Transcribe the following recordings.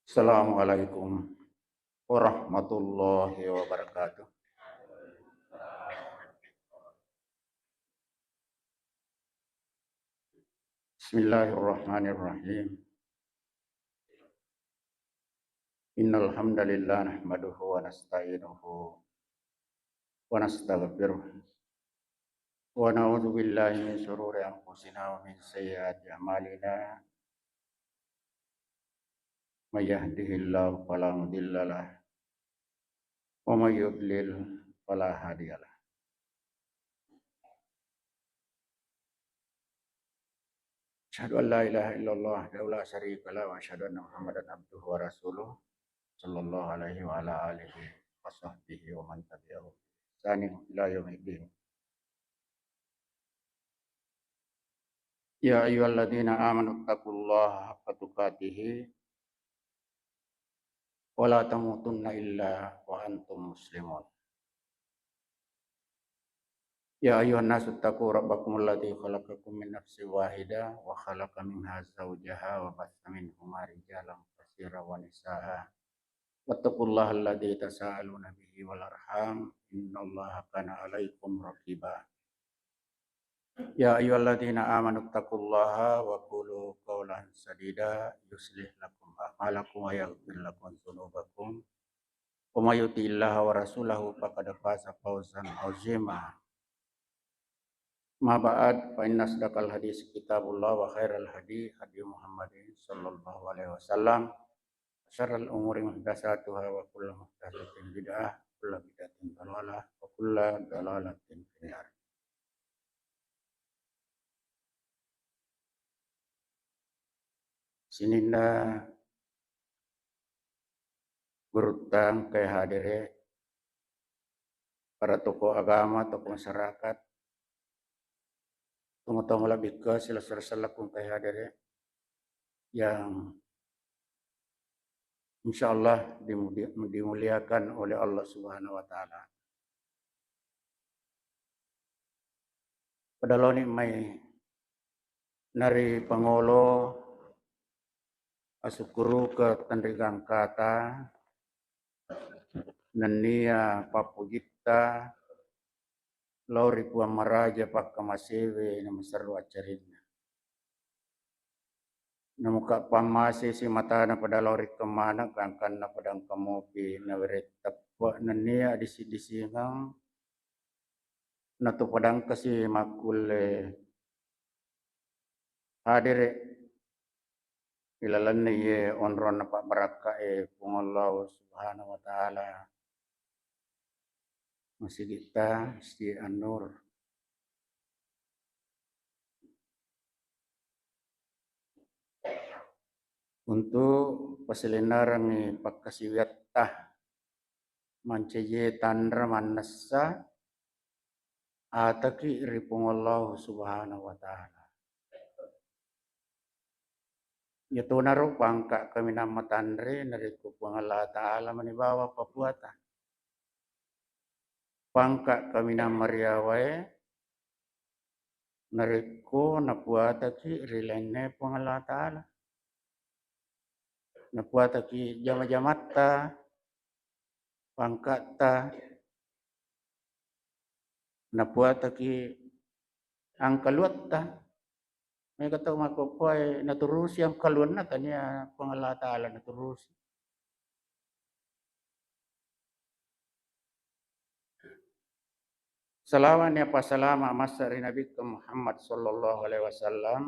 Assalamualaikum warahmatullahi wabarakatuh. Bismillahirrahmanirrahim. Innal hamdalillah nahmaduhu wa nasta'inuhu wa nastaghfiruh wa na'udzu billahi min shururi anfusina wa min sayyiati a'malina. May yahdihillahu fala mudhillalah wa may yudlil fala hadiyalah. Asyhadu an la ilaha illallah wa la syarika lah wa asyhadu anna Muhammadan abduhu wa rasuluh sallallahu alaihi wa ala alihi wa sahbihi wa man tabi'ahu bi ihsanin ila yaumiddin. Ya ayyuhalladzina amanu taqullaha haqqa tuqatih wa la tamutunna illa wa antum muslimun. Ya ayyuhan nasu taqu rabbakum alladzi khalaqakum min nafsin wahidah wa khalaqa minha zawjaha wa batha minhuma rijalan katsiran wa nisaa'a. Wattaqullaha alladzi tasaaluna bihi wal arham innallaha kana 'alaikum raqiba. Ya ayyuhalladzina amanu taqullaha wa qulu qawlan sadida yuslih lakum a'malakum wa yaghfir lakum dzunubakum wa may yuti'illaha wa rasulahu faqad faza fawzan 'azima. Ma ba'd fa inna asdaqal hadis kitabullah wa khairal hadi hadi Muhammadin sallallahu alaihi wasallam. Syarrul umuri muhdatsatuha wa kullu muhdatsatin bid'ah, kullu bid'atin dhalalah wa kullu dhalalatin finnar. Sininda berutang ke hadire para tokoh agama, tokoh masyarakat, tunggu-tunggu lebih ke sila-sila ke hadire yang insyaallah dimuliakan oleh Allah Subhanahu wa taala. Padaloni may nari pangolo asukuru ke tandrigang kata nania papujita lauri puang maraja pakka masewe na masaru acarina. Namuka pamase si mata na pada lauri kemana kangkan na padang kamopi na weretapwa nania disi-disingang na tu padang kasi makule hadire ilalan ye onron na pak baraka pungallahu subhanahu wa ta'ala masih kita si anur untuk pasilinaran ni pagkasiwyattah manceye tandra manassa ataki ripungallahu subhanahu wa ta'ala. Yaitu naru pangka kami nama tandre nariku Allah ta'ala manibawa papuata. Pangka kami nama riawai nariku napuata ki rilene Allah ta'ala. Napuata ki jama-jamatta pangkata napuata ki angkaluatta. May kata makukuay naturusi ang kaluan na kanya Allah ta'ala naturusi. Salawan ya pasalama masari Nabi Muhammad sallallahu alaihi wasallam.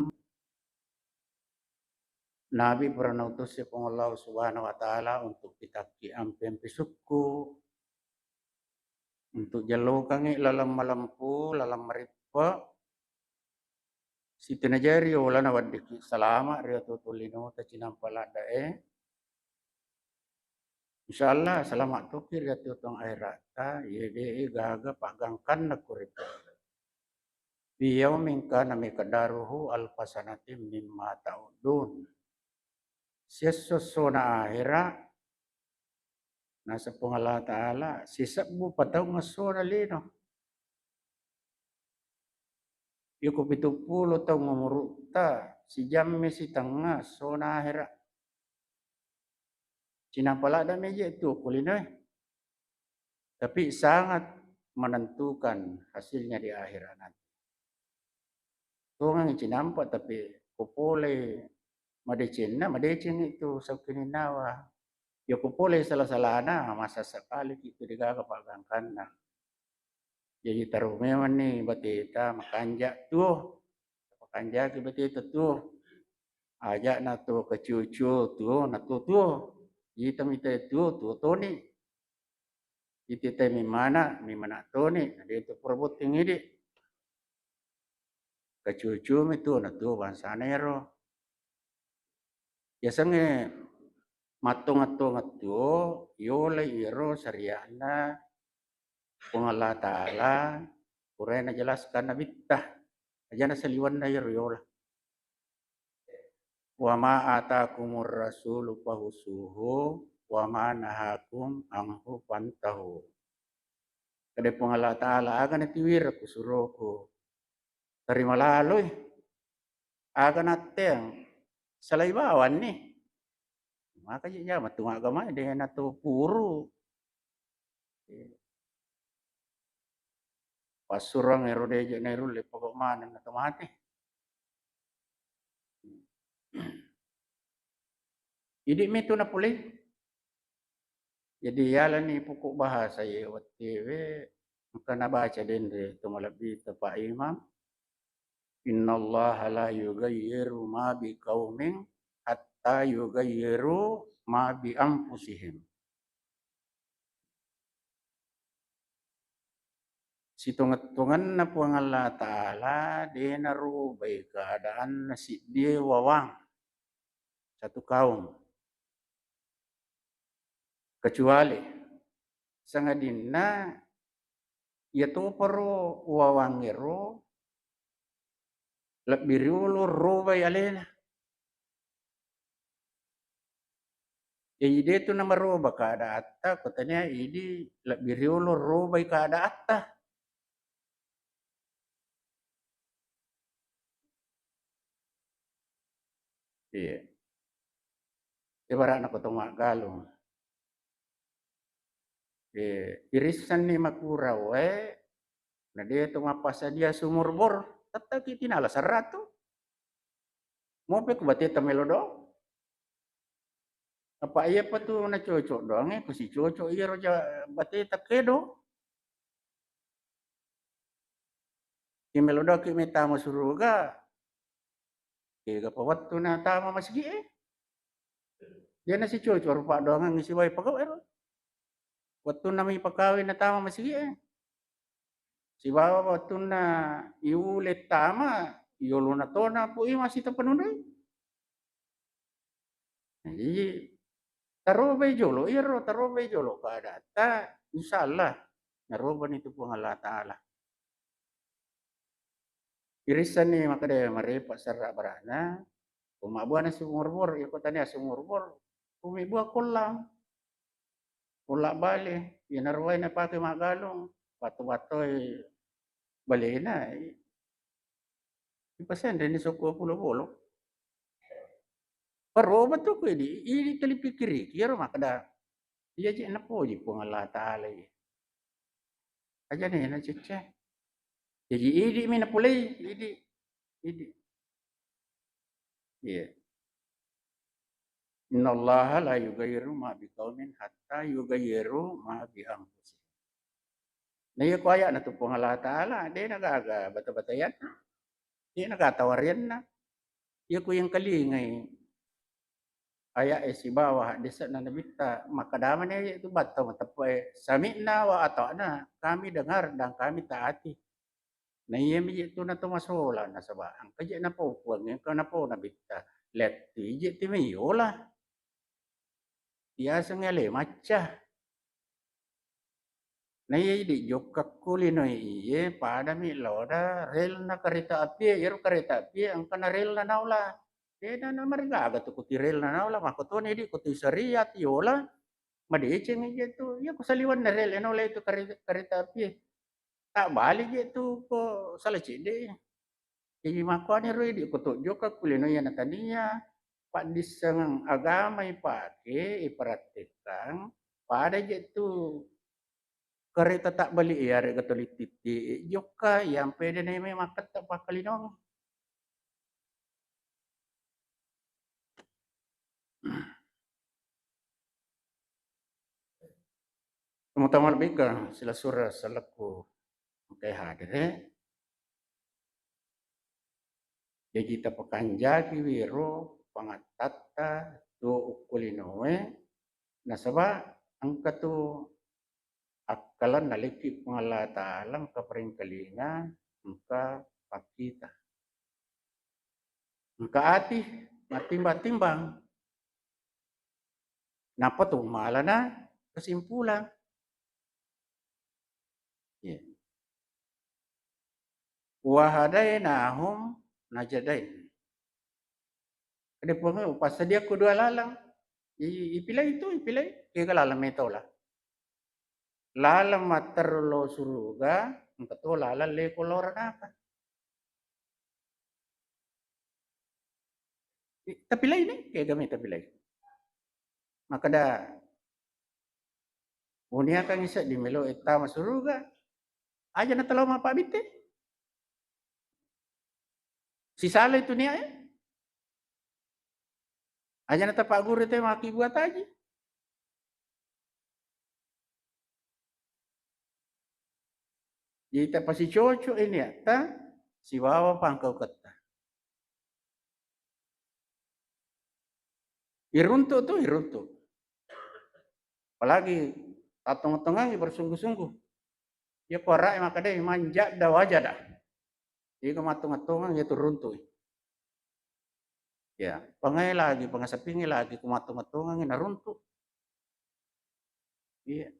Nabi pernah utus si Allah subhanahu wa ta'ala untuk kita ki ampen pisukku untuk jalukangi lalam malampu lalam maripa si tinajari wala na wadiki salama ria tutulino ta cinampalada insyaallah salamat tukir ya tutong airata ye gaga pagangkan na kurita biyaumin kana mikadaruhu alfasanatim mimma ta'udun sesosona akhira nasa Allah ta'ala sisap mo pataw nga sona lino yuko pitupulo taw ngumuruta si jamme si tanga sona akhira Cina pala ada meja itu kuliner, tapi sangat menentukan hasilnya di akhirat nanti. Tungang cinampa tapi kupole madecin itu sakininawa. Ya kupole salah-salahna masa sekali itu digagapagangkanna. Jadi taruh memang nih batita makanja tuh. Makanja ki batita tuh. Ajak na tuh ke cucu tuh na tuh. Ita mita tuh Toni. Ita mi mana Toni. Dia itu perbut tinggi. Ke cucu itu na tuh bangsa nero. Biasanya matung-atung itu yole iro syariahna Allah Ta'ala kurena jelaskan nabitah aja na saliwan na yola wa ma atakumur rasulu fahusuhu wa ma nahakum anhu pantahu kada pun Allah Ta'ala akan natiwir kusuruhku terima lalu akan ateng salai bawan nih maka ya matung agama dengan atau puru pasurang erodeja nerule pokok mana na mati. Idi mi tu na puli. Jadi yala ni pokok bahasa ye wattewe maka na baca dende tu malabi Pak Imam. Innallaha la yughayyiru ma biqaumin hatta yughayyiru ma bi anfusihim. Situngan na po ng Allah Ta'ala, di narubay keadaan na si di wawang satu kaum. Kecuali sangadin na yato paro wawang ero labiriulo rubay alena. Jadi dia tu na maruba kada atta, katanya ini labiriulo rubay kada atta. Iya. Ibarat na kotong galong. Irisan ni makuraw na dia tu mapasa dia sumur bor, tataki tinala sarato. Mo pe ko batita melodo. Apa iya pa tu na cocok doang kusi cocok iya roja batita kedo. Ki melodo ki metama suruga. Kega pawat tu na tama masigi Dia na si cocok rupa doang ngisi wai pagaw Waktu na may pagkawin na tama masigi Si bawa waktu na iulit tama, iulo na to na po masih tapanunoy. Jadi tarobay jolo, iro tarobay jolo kada ta insyaallah naroban itu po Allah Ta'ala. Irisan ni makade marepa sarra barana, kumabuan na sumurbor, iko tanya sumurbor, kumibua kulang. Kula bale, inarway na pati magalong, bato-batoy bali na. Ipasen din suko pulo-pulo. Paroba tu ko ini kali pikiri kira makada iya je na po je po Allah Ta'ala aja ne na cece jadi idi mi na pulay idi iya innallaha la yughayyiru ma biqaumin hatta yughayyiru ma bi anfusihim na iya ko aya na tu po Allah Ta'ala de nagaga bata-batayan di nagatawarian na iya ko yang kalingay aya si bawah desa na nabita makadaman ya itu bata matapai sami'na wa ata'na kami dengar dan kami taati na iya mi itu na tumasola na saba ang kaje na po puang yang na po nabita let ije ti mi yola biasa ngale maca na iya di jokak kulino iye pada mi loda rel na kereta api iro kereta api ang kana rel na naula na marigaga tu kutirel na naula makotone di kutu syariat yola madeceng gitu ya kusaliwan na rel ano la itu kereta api tak balik gitu ko salah cede jadi makanya roi di kutu joka kulino ya natania Pak disang agama ipake ipraktekkan pada je tu kereta tak balik ya re katolik titik joka yang pede ne memang kata pakalinong. Tama lebih ka sila sura salaku kai hadre jadi kita pakanjaki wiro pangatata tu ukulinoe nasaba angka tu akalan naliki pangala talang kaparingkalinga angka pakita angka ati matimbang-timbang napa tu malana kesimpulan ya wahadainahum najadain kada pun pas dia kedua lalang ipilai itu ipilai kaya lalang metola lalang materlo suruga angka tu lalang le kolor naka tapilai ni kaya kami tapilai maka dah unia kan isa di melo eta masuruga aja na talo mapabite si sala itu nia ya aja na tapak guru itu maki buat aja jadi pasti cocok ini ya ta si wawa pangkau kata iruntuk tuh iruntuk apalagi tatong-tongang bersungguh-sungguh ya korak maka deh manja dah wajah dah jadi kematung-matungan itu runtuh ya pangai lagi pangasapingi lagi kematung-matungan ina runtuh iya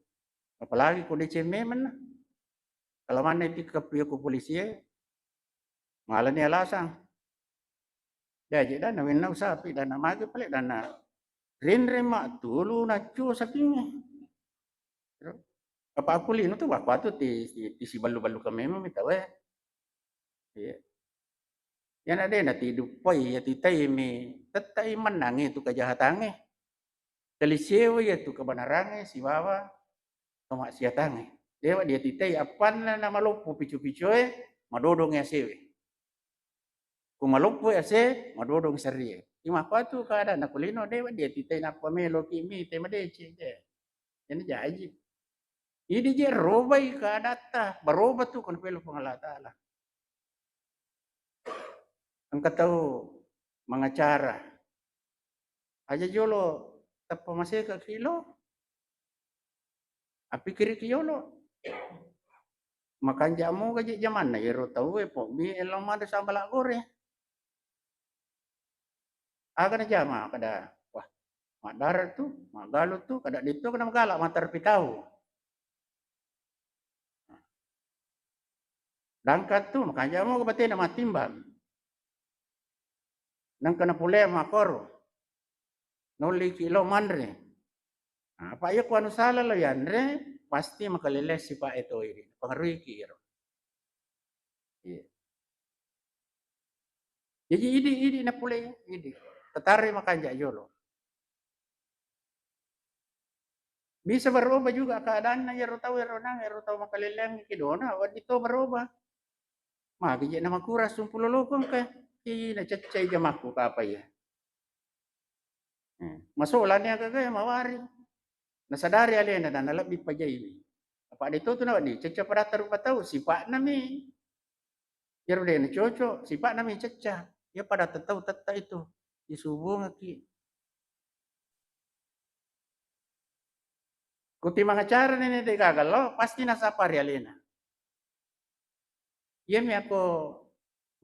apalagi kau decememen kalau mana itu ke polisi malah ni alasan jadi dah nawin sapi dan nama ke pelik dan rinre mak tulu na cu sapingi apa aku lino tu waktu ti si balu-balu kami memang minta we iya yan ada na ti dupai ya ti taimi tatai menangi tu kejahatannya Kalisewa ya tu kebenarannya si wawa kemaksiatannya dewa dia titai apan na malopo picu-picu madodong ya sewe kumalopo ya se madodong serie ima pa tu kada na kulino dewa dia titai na pamelo kimi tema dece je yan jaji ini je robai kadata baroba tu kon pelo pangala taala angka tahu mengacara aja jolo tapa masih ke kilo api kiri kiyolo makan jamu gaji zaman na iro tahu po mi elong mada sambala gore aga na jama kada wah madar tu magalo tu kada dito kada magala matar pitau dangkat tu makan jamu ke batin na matimbang nang kana pule makoro noli kilo mandre apa ya kuanu sala lo yandre pasti makaliles si pa ito ini pengaruhi kiro jadi ini na pule ini tetare makan jolo bisa berubah juga keadaan na yaro tahu makalileng kidona wad ito berubah magi je nama kuras sumpulo lokong ka na cacay jamaku ka apa ya masulan niya kagaya mawari nasadari alena na nalabi pa jay apa dito to na ni caca pada taru patau sipa nami yaro de na coco sipa nami caca ya pada tatau tata itu isubong aki kuti mga cara ni de gagalo pasti nasapari alena iya mi ako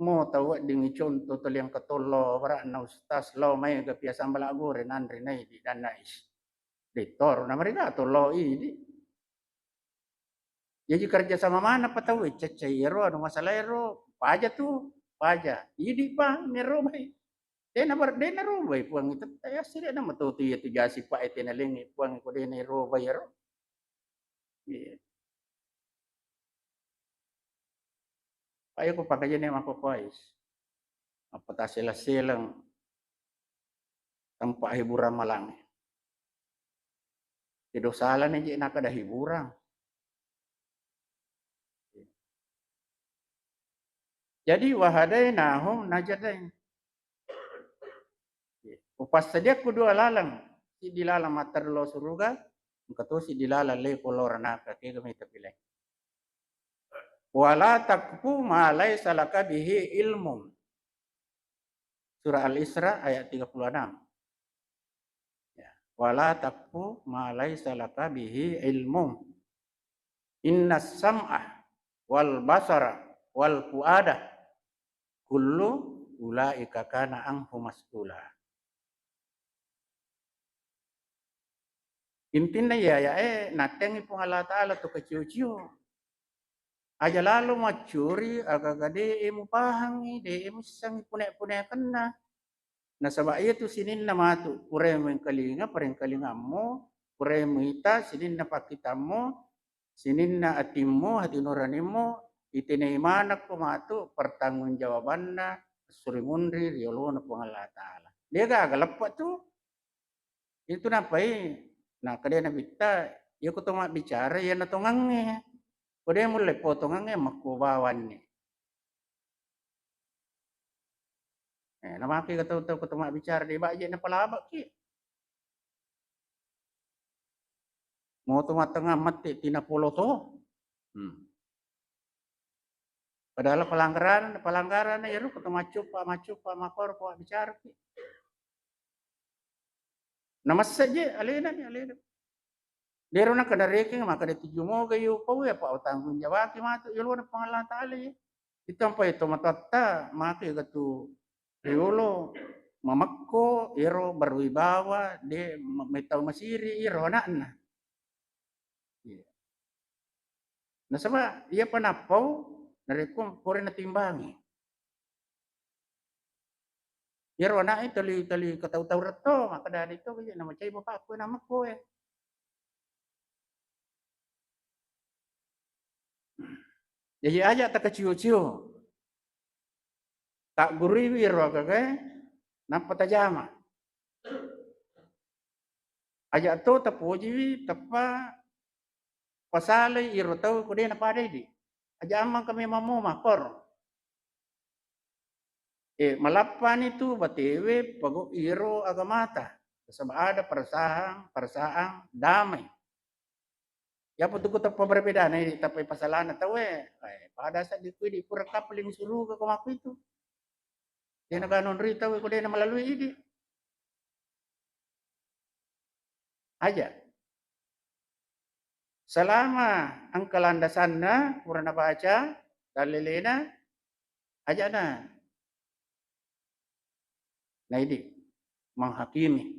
mo tawa dingi contoh tol yang katolo para na ustas lo may gapiasang balagore nandri na di danais ditor na mereka tolo ini jadi kerja sama mana patau cacairo ano masalahero paja tu paja idi pa mero bay dena ro bay puang itu ya sire na matuti itu jasi pa itenaling puang ko dena ro bay ro ayo ko pakaja ni mako kois apa ta sila silang tanpa hiburan malang. Tidak salah nih nak ada hiburan. Jadi wahadainahum najdain. Upas saja kedua lalang. Si dilalang matar lo suruga, engkau si dilalang le kolor naka ke kami terpilih. Wala takfu ma laisa laka bihi ilmun. Surah Al-Isra ayat 36. Ya. Wala takfu ma laisa laka bihi ilmun. Innas sam'a wal basara wal fuada kullu ulaika kana anhu mas'ula. Intinya ya natengi pun Allah Ta'ala tu keciu-ciu. Aja lalu macuri agak de emu pahangi de emu sangi punek-punek kena. Nah sebab itu sinin nama tu kurem kalinga pareng kalingamu kurem ita sinin na pakitamu sinin na atimu hati nuranimu itine imanak pematu pertanggungjawabanna suri mundri riolo na Allah Ta'ala. Dia gak lepat tu. Itu napai. Nah, kadang nabita, ya kutuma bicara, ya natungange. Kadang mulai potongange makubawan ni. Namaki kata kutuma bicara di baje na palabak ki. Mau tuma tengah mati tina polo to. Padahal pelanggaran ya lu kutuma cupa makor ko bicara ki. Nama saja alena. Dero na kada reking maka de tujumo gayo pau ya pa tanggung jawab ki matu yulo na pangalan tali. Itu apa itu matata maka gatu riolo mamakko iro berwibawa de metau masiri iro na. Nah sama ia panapau narekum kore na timbangi. Iro na tali katau-tau reto maka dari itu kaya nama cai bapak ko nama ko Jadi aja tak keciu-ciu. Tak gurui wiro kake napa tajama. Aja tu tapuji tapa pasale iro tau kude na padai di. Aja amang kami mamu makor. Malapan itu batewe pagok iro agamata. Sebab ada perasaan damai. Ya putu tak perbedaan ini tapi pasalana tahu pada saat di pura kapeling suruh ke komaku itu. Dia nak non rita ko dia melalui ini. Aja. Selama angka landasanna purana baca dalilena aja na. Nah ini menghakimi.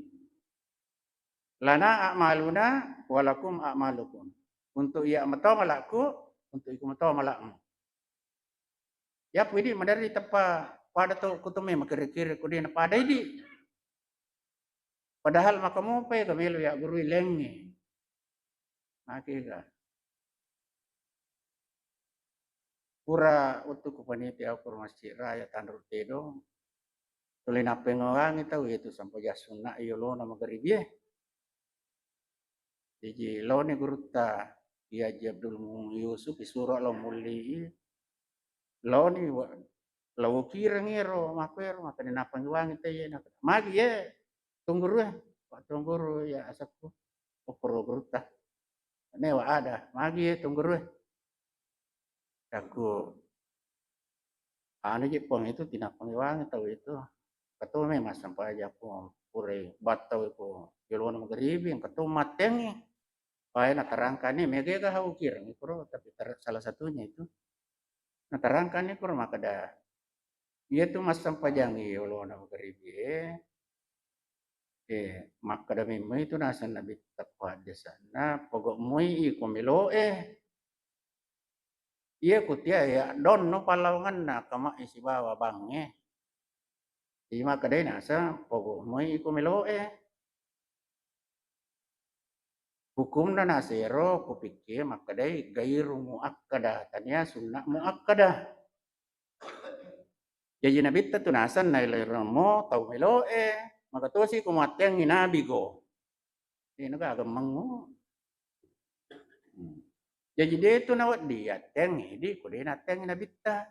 Lana a'maluna walakum a'malukum. Untuk ia matau malakku, untuk iku matau malakmu. Ya pwede madari tapa pada to kutume makir-kir ko din pada ini. Padahal makamu pe kamilo ya guru lengi. Makika. Pura untuk panitia aku masjid raya Tanur Tedo. Tulin apa orang itu sampai jasuna iyo nama garibie. Jadi lo ni guru ta Iya Abdul Yusuf isura lo muli lo ni lo kira ngiro makwero maka ni napang wangi tayo na magi tungguru ya asapku oporo guru ta newa ada magi tungguru aku anu je pong itu tinapang wangi tahu itu ketua memang sampai aja pong pure batau itu yolona magribi yang ketua matengi Paya natarangkan ni mega haukir ni pro tapi salah satunya itu natarangkan ni pro maka dah ia tu mas sampajangi ulo na magaribi maka dah memang itu nasa nabi takwa di sana pokok mui komelo ia kutia ya don no palawangan na kama isi bawa bang maka dah nasa pokok mui komelo hukum na nasero kupikir maka dai gairu muakkada tanya sunnah muakkada jadi nabi tu nasan na ilmu tau melo maka to si kumateng inabi go. Nagagamang mo. Jadi dia itu nawat dia teng di ko dia nateng nabitta.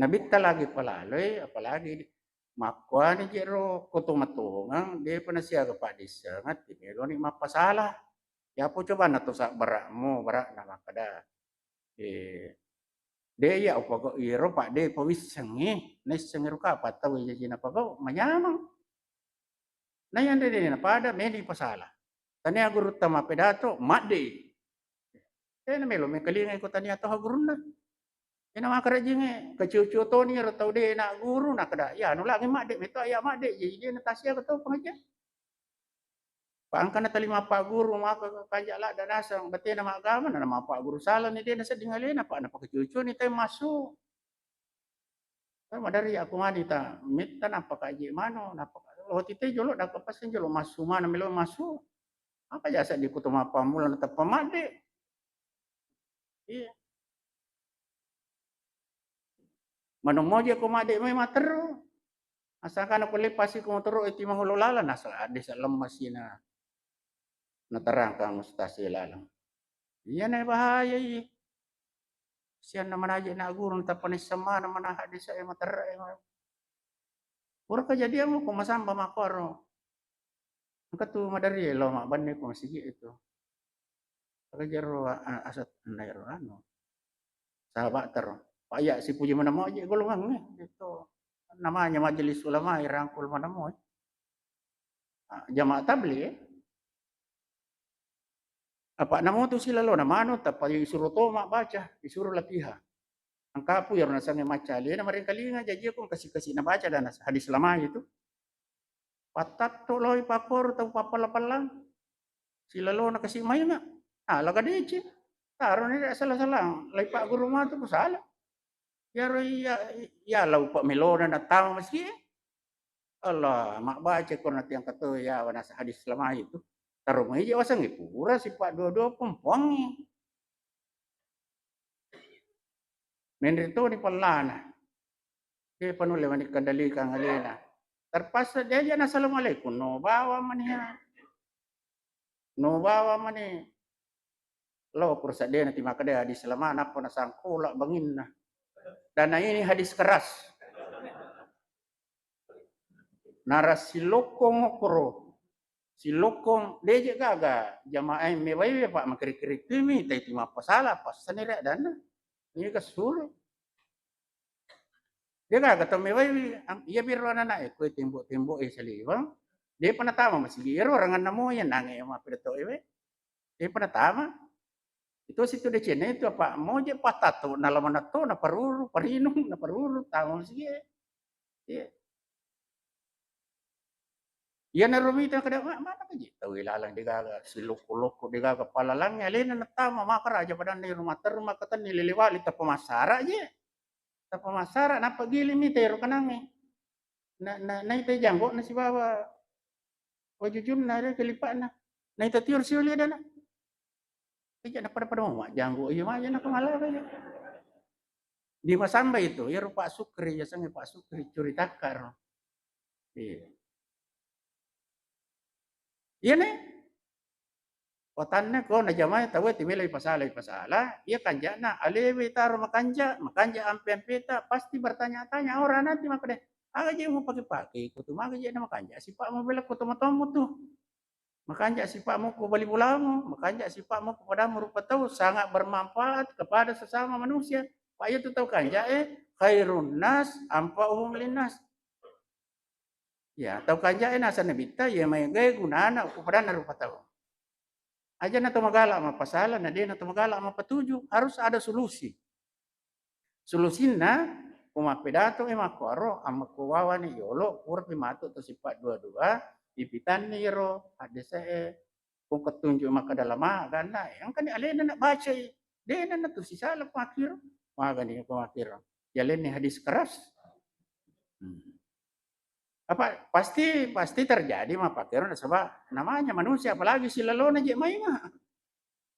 Nabitta lagi palaloy apalagi makwa ni jero kutumatungang dia pernah siaga padisa ngati melo ni mapasalah. Ya po coba na to sa bara mo bara na makada. De ya upago iro pak de pawisangi nesengero ka patawi jadi na pago manyamang. Na yan de na pada meli pasalah. Tani aguru tama pedato madde. Na melo me kalinga ko tani ato haguruna. Ina makarajinge kacucu to ni ro tau de na guru na kada ya no lagi madde meto ya madde jadi na tasya ko to pengaja. Paangkan na talima pak guru maka kanja la danasang bate na magama na nama pak guru salah ni dia na sa dingalena pak na pakacucu ni tay masuk. Madari aku mani ta mitta na pakaji mano na oh tite jolo da kapasin jolo masu mana melo masu. Apa jasa di kutuma pamulan ta pamade. Iya. Manomoja ko made may matero. Asakan ako lepasi ko matero iti manghulolala nasa adi sa lemas na natarang ka mustasi lalang. Iyan ay bahaya iya. Siya naman aja na guru ta panis sama naman adi sa matera. Pura kejadian mo kung masamba makoro. Ang katu madari lo mak bande ko sige itu. Kajero asat nairo ano. Sahabat ter. Paya si puji mana mo aja golongan itu. Namanya majelis ulama irangkul mana mo. Jamaah tabligh. Apa namo tu sila lo namano tapay disuruh toma baca, disuruh latihan. Ang kapo yaro na sange macali na maring kalinga jadi ako kasi na baca dan hadis lama itu. Patat to loy pakor tau papalapalang. Sila lo na kasi may nga. Laga dici. Taro ni salah-salah. Lay pak guru mah tu salah. Yaro ya lau pak melona na tama meski. Allah mak baca ko na tiyang kato ya wana sa hadis lama itu. Taro mo ija wasang ipura si pak dua-dua pempongi. Menrito ni palana. Dia panule mani kandali kang alena. Terpaksa dia na assalamualaikum no bawa maniha. No bawa mani. Lo kursa dia nanti maka dia hadis lama napa na sangkula bangin na. Dan ini hadis keras. Naras silokong okro. Silokong deje gaga jamaah mewai pak makri-kri timi tai tima pasala pas sanira dana. Ini kasur. Dia gaga to mewai iya biro na ko tembok saliwang. Dia panatama masih biro rangan namo yan nange ma preto ewe. Dia panatama. Itu situ de cene itu apa moje patato na laman to na paruru parinung na paruru tama sige. Iya. Iya na rumita kada mana ka jita wilalang digaga siloko-loko digaga palalang alena na tama makaraja padan ni rumah terma katan nililiwali ta pamasara je. Ta pamasara na pagili mi tero kanange. Na ite janggo na si baba. Wajujun na re kelipa na. Na ite tiur si uli dana. Kaya na pada mo janggo iya mah na kamala kaya. Di masamba itu ya Pak Sukri ya sange Pak Sukri curi takar. Iya. Iya nih. Kotannya ko na jamay tawe timilay pasala. Iya kanja na alewi taro makanja ampe pasti bertanya-tanya orang nanti maka deh. Aga je mo pagi-pagi kutu maga je na makanja si Pak mo bela kutu matomo tuh. Makanja si Pak mo ko bali bulamu, makanja si Pak mo kepada merupa tahu sangat bermanfaat kepada sesama manusia. Pak itu tahu kanja khairun nas ampa'uhum linnas. Ya, tahu kanja nasa nabita ya may gay gunana kepada narupa tahu. Aja na tumagala mapasala na dia na tumagala mapatuju harus ada solusi. Solusinya kumapedato makoro amakuwawa ni yolo pur pimato to sipat dua-dua ipitan ni ro adese kung ketunjuk maka dalama ganda yang kan alena nak baca dia na tu sisala pakir maga ni pakir jalen ni hadis keras. Apa pasti terjadi mah pakiran sebab namanya manusia apalagi si lalona je mai mah.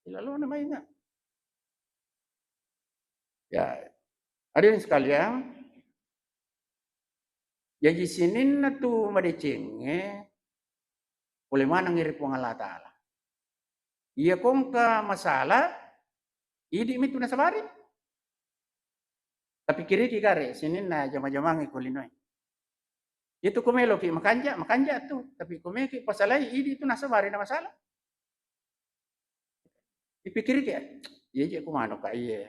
Si lalona mai mah. Ya, hadirin sekalian, Jadi sinin na tu madecenge, oleh mana ngiri po Allah Ta'ala. Iya kong ka masalah, idi mi tu nasabari. Tapi kiri kare, sinin na jama-jamangi kulinoy. Itu kumelo ki makanja tu. Tapi kumeki pasalai idi tu nasabari na masalah. Dipikir ki, iya kumano ka iya.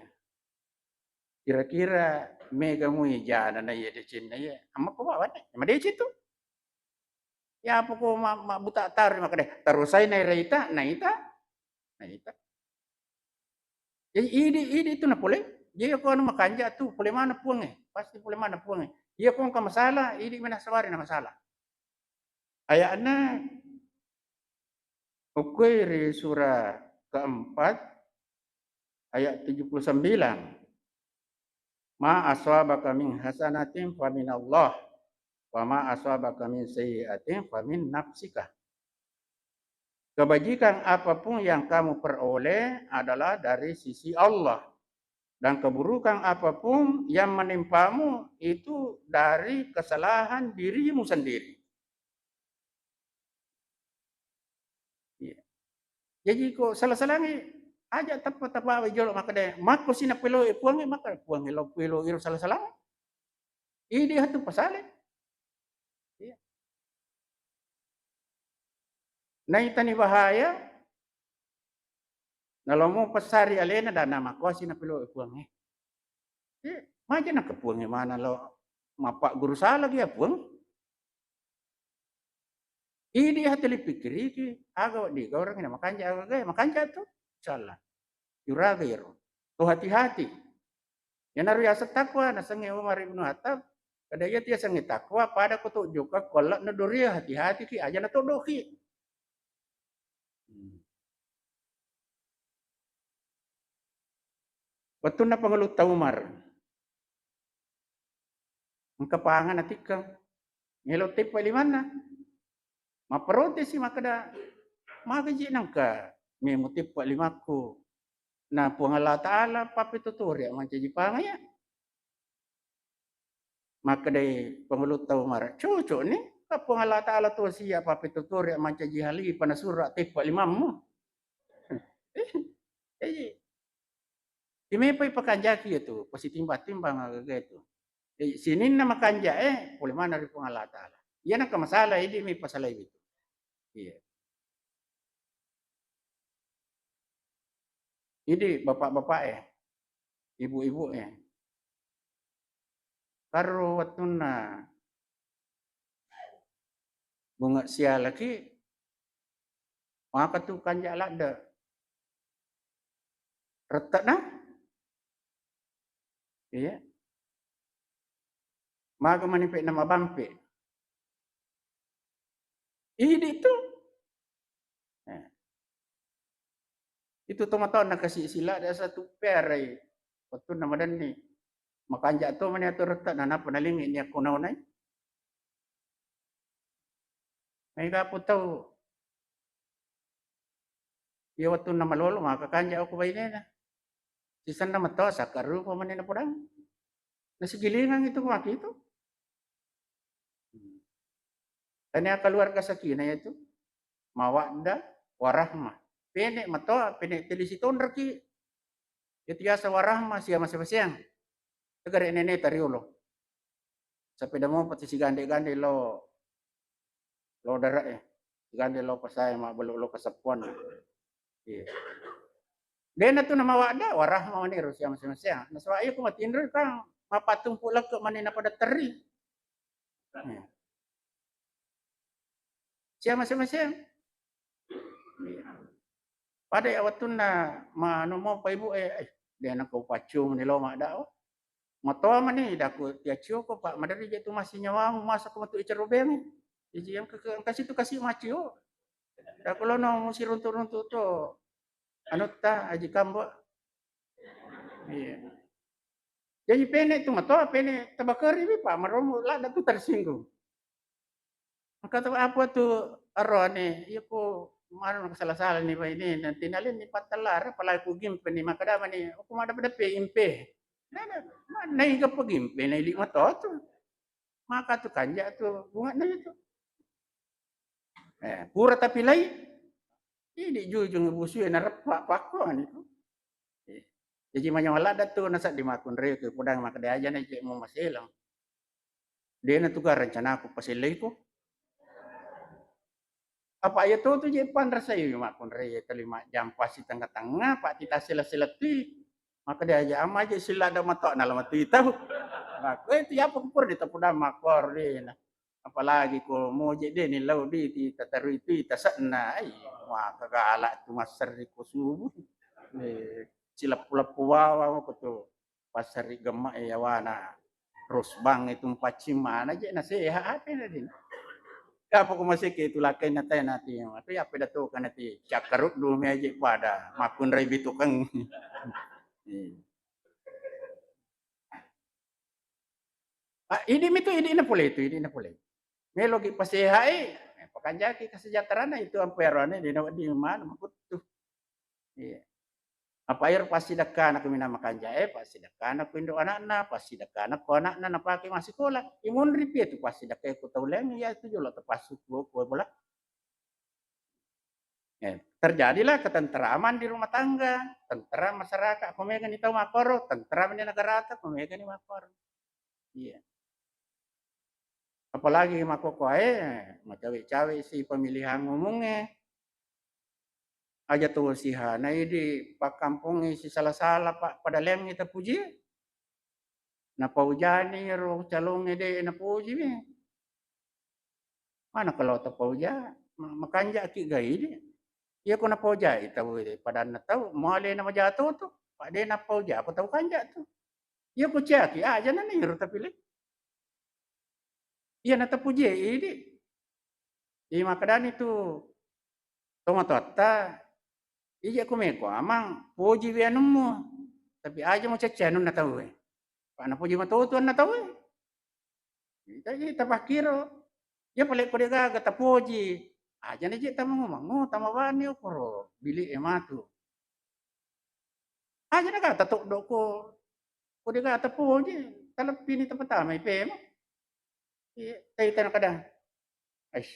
Kira-kira mega mui jana na iya decin na iya. Amma ko bawa na, ma deci tu. Ya apa ko ma buta tar makade. Tarusai na reita, na ita. Jadi idi itu na pole. Jadi ko ano makanja tu, pole mana puange. Pasti pole mana puange. Iya kong ka masalah, idi minasawari na masalah. Ayatna ukoi ri surah keempat ayat 79. Ma aswabaka min hasanatin fa min Allah wa ma aswabaka min sayyi'atin fa min nafsika. Kebajikan apapun yang kamu peroleh adalah dari sisi Allah. Dan keburukan apapun yang menimpamu itu dari kesalahan dirimu sendiri. Ya. Jadi kok salah-salahnya aja tapa jolo makade mako sina pelo puangi maka puangi lo pelo iro salah-salah. Idi hatu pasale. Ya. Na itani bahaya nalomo pasari alena dana mako sina pelo puangi. Ya, maja na kepuangi mana lo mapak guru salah dia puang. Idi hatali pikiri ki aga di orang ina makanja tu salah. Yuraga yero. Tu hati-hati. Yang naru yasa takwa na sange Umar ibn Khattab kada ia tia sange takwa pada kutu juga kolak na doria hati-hati ki aja na todo ki. Waktu na pangalut Umar. Ang kapangan atika. Ngelo tip mana? Maprotes si makada magaji nangka me mutip limaku. Na puang Allah Ta'ala papituturi mancaji pangaya. Maka dari pengulut Umar, cucu ni puang Allah Ta'ala tu siya papituturi mancaji hali panasura tip limamu. Jadi timepay pakanjaki itu, pasti timbang agak itu. Sinin na makanja boleh mana dari puang Allah Ta'ala. Iya nak masalah ini may pasalah itu. Iya. Ini bapak-bapak ibu-ibu karo waktu na bunga siya lagi maka tu kanja lada retak na iya maga manipik na mabampi ini tu itu tomatau na kasih sila ada satu perai waktu namadan ni makanja tu mana tu retak na panaling ini aku naunay may kapo tahu iya waktu na malolo makakanja ako ba na sisan na matawa sakaru pa man na podang nasigilingan itu kumaki itu kanya keluarga sakina itu mawadda warahmah pene matoa pene telisiton raki itiasa warahmah siya masing-masing tegare nene tariolo sampai damo pati si gande-gande lo dara gande lo pasay lo kasapuan iya dena tu na mawadda warahmah maniro siya masing-masing naswa ayo ko matindro kang mapatumpu lang ko manina pada teri siya masing-masing pada waktu na mano mo pa ibu dena ko pacung ni lo makda matoa man ni dako tiacio ko pak madari je tu masih nyawa masa ko tu icerobeng iji yang kasih tu kasih macio dako lo no si runtu-runtu to anu ta aji kambo iya jadi pene tu matoa pene tabakari bi pak maromo la tu tersinggung maka apa tu arone iya ko mano salah-salah ni pa ini nanti nalin ni patalar palai ku gimpe ni makadama ni ako madapa impe na higa pagimpe na ili mato tu maka tu kanja tu bunga na itu. Pura tapi lai, ini jujung busu na repak pakon itu. Jadi manyawala da tu nasa di makun re ke pudang makade aja na je mo maselang. Dia na tuga rencana aku pasilay ko. Apa ya tu je pan rasa yu makun re telima jam pasi tengah-tengah pak kita sila-sila tu. Maka dia aja ama aja sila ada matok na lama tu tahu. Aku itu ya pun di tapudang makor dia na. Apalagi ko mo je dia ni lau di ti tataru itu tasakna ai maka gala tu masari ko subuh. Sila pula puawa ko tu pasari gemak ya wana. Terus bang itu pacimana aja na sehat apa na din. Kapa ko masih ke tulakay na tayo natin. Ito ya pedato ka nati cakarut dumi aja pada makun ray bitukang. Ini na pula itu, ini na pula. May logi pasihai, pakanjaki kesejahteraan itu amperannya di mana makutu. Iya. Apa air pasti dekan aku mina makanja pasti dekan aku indo anak-anak pasti dekan aku anak-anak napake masih sekolah. Imun ripi itu pasti dekan aku tahu leng ya itu jolo terpasuk bola. Terjadilah ketenteraman di rumah tangga, tentera masyarakat, pemegang itu makoro, tentera di negara itu pemegang di makoro. Iya. Apalagi makoko cawe-cawe si pemilihan ngomongnya. Aja tu si hana di pak kampung si salah-salah pak pada lem kita puji. Na paujani ro calong de na puji me. Mana kalau ta pauja makanja ki gaidi. Iya ko na pauja itaw pada na tahu male na majato tu. Pak de na pauja apa tahu kanja tu. Iya ko caki aja na ni ro tapi le. Iya na tapuji ini. Iya makadani tu toma tota. Iya ko me ko amang puji bianumu. Tapi aja mo cecenu na tahu Pana puji matutuan na tahu Ita pakiro. Ya pale ko ga tapuji. Aja na je tamo mangu tamawani ko bili ematu. Aja na ga tatok do ko. Ko ga tapuji. Talap pini tapatama ipema. Tay tan kada. Ay.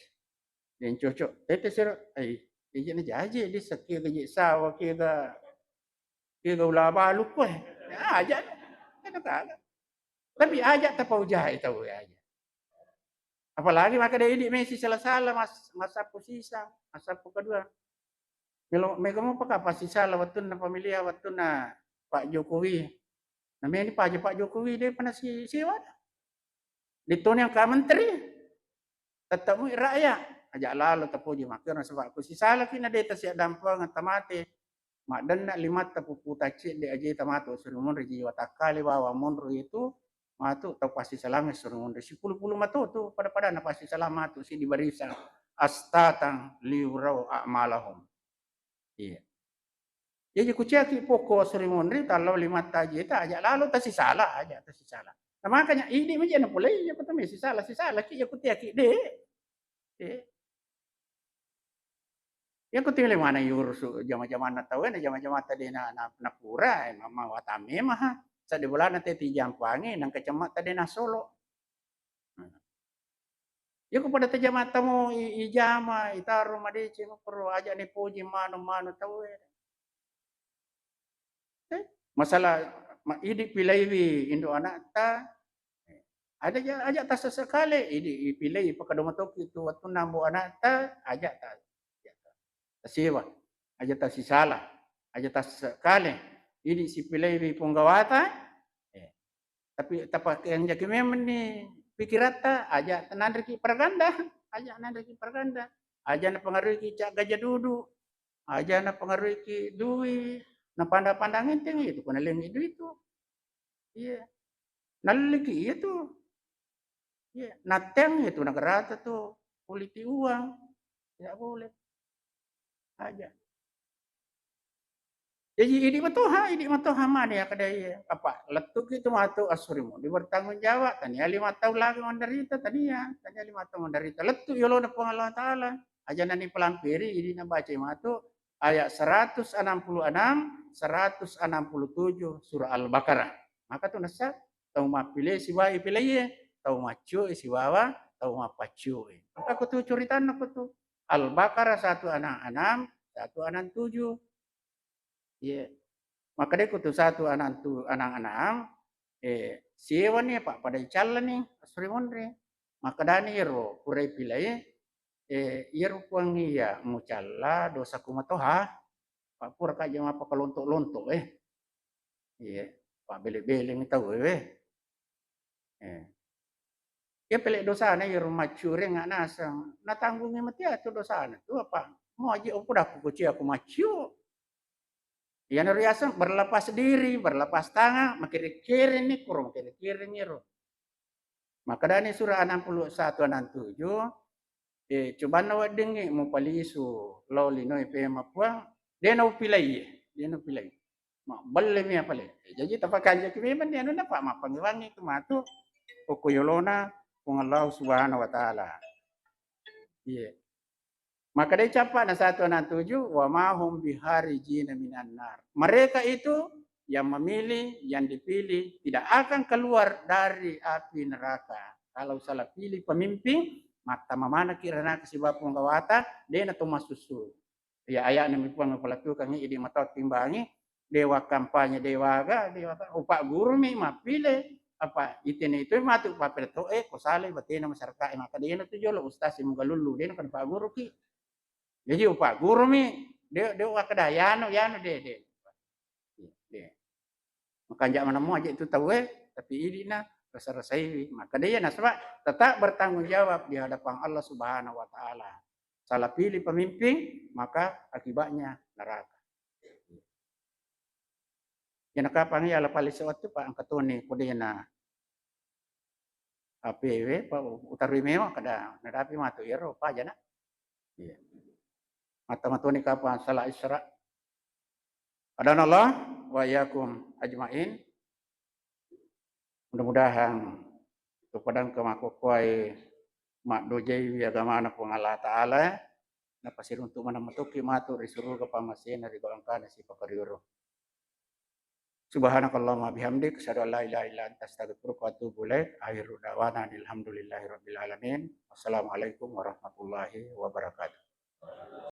Den cocok. Tete sir ay. Ije na jaje di sakya ga sawa ga ula balu ko Aja. Ano ka? Tapi aja tapauja ito aja. Apalagi maka dia ini Messi salah-salah masa posisa, masa kedua. Melo kamu pakai pasti salah waktu na pemilihan waktu na Pak Jokowi. Namanya ini Pak Jokowi dia pernah siwa. Dito yang ke menteri. Tetap rakyat. Ajak lalu tapuji makanya sebab aku si salah kina dia siap dampang tamate. Mak dan nak 5 tapu tacik dia aja tamate suruh mun reji watakali bawa munru itu matu tau pasti salam suruh mundu 10 matu tu pada na pasti salam matu si di barisan astatang liurau a'malahum. Iya. Jadi kucaki pokok suruh mundu kalau 5 taji itu ajak lalu tasi salah aja tasi salah. Nah, makanya ini menjadi pulai ya ketemu si salah ki ya kutiaki deh. Ya ko tili mana yurus jama-jama na tawen jama-jama tadi na pura mama watame mah sa di bulan nanti ti jampangi nang kecamat tadi na Solo. Ya ko pada tajama tamo ijama itaru madici mo pro aja ni puji mano tawen. Masalah idi pilaiwi indo anak ta ada aja ta sesekali idi pilai pakadomatok itu waktu nambo anak ta aja ta Siwa, aja tas si salah, aja tas sekali. Ini si pilih punggawata, tapi tapak yang jadi memang ni pikirata aja tenan reki perganda, aja nan reki perganda, aja na pengaruh ki cak gajah dudu, aja na pengaruh ki dui, na pandang-pandangin tinggi itu, kena lengi itu, iya, naliki itu, iya, nateng itu negara tu politik uang, tidak boleh. Aja. Jadi ini matoha mana ya kadai apa letuk itu matu asurimu di bertanggung jawab tanya 5 tahun lagi menderita tanya 5 tahun menderita letuk yolo na Allah taala aja nani pelampiri ini na baca matu ayat 166 167 surah Al-Baqarah maka tu nasa tau mapile si wai pilih tahu macu isi wawa tahu mapacu. Maka aku tuh curitaan aku tuh Al-Baqarah 166 167. Iya. Maka dia kutu 166 siwan nih Pak pada jalan nih asrimondre. Maka dani iro kurai pilai iro kuang iya mucalla dosa kumatoha Pak pura kaja apa kelontok-lontok iya Pak bele-bele ni tahu eh ya pelek dosa na iro macure nga nasang natanggungi mati ato dosa na tu apa mau aja aku dah aku kuci aku macu ya nariasan berlepas diri berlepas tangan makiri-kiri nih kurang kiri-kiri nih ro maka dani surah 61 67 coba na dengi mo palisu law linoy pe mapuang dia na pilay ma balle mi pale jadi tapakanja kimi man dia na pa mapangiwangi kumatu o kuyolona kung Allah subhanahu wa ta'ala iya maka dia capa na 167 wa mahum biharijina minan nar mereka itu yang memilih yang dipilih tidak akan keluar dari api neraka kalau salah pilih pemimpin mata mamana kirana kasibapung kawata dia na masusu ya ayat ni mipuan mapalakukan ni idi mata timbangi dewa kampanye dewa upak guru mi mapile apa itene itu matu papeto ko sale batina masyarakat maka dia na tujuh lo ustaz mo galulu dia kan pak guru ki jadi upak guru mi dia wakadayano yano de maka jak mana mau aja itu tahu tapi ini nah rasa-rasai maka dia nah sebab tetap bertanggung jawab di hadapan Allah Subhanahu wa taala. Salah pilih pemimpin maka akibatnya neraka. Yang kapan ya ala pali suatu Pak angkatone kodena APW Pak utarwi memo kada nadapi matu ero pa jana. Iya. Mata-matone kapan salah Isra. Adanallah wa yakum ajmain. Mudah-mudahan kepadang kemakokoy mak dojai agama anak Allah Ta'ala na pasir untuk mana matuki matur disuruh ke pamasin dari golongkan si pakariuro. Subhanakallahumma bihamdik asyhadu an la ilaha illa anta astaghfiruka wa atubu ilaik. Akhiru da'wana alhamdulillahirabbil alamin. Wassalamualaikum warahmatullahi wabarakatuh.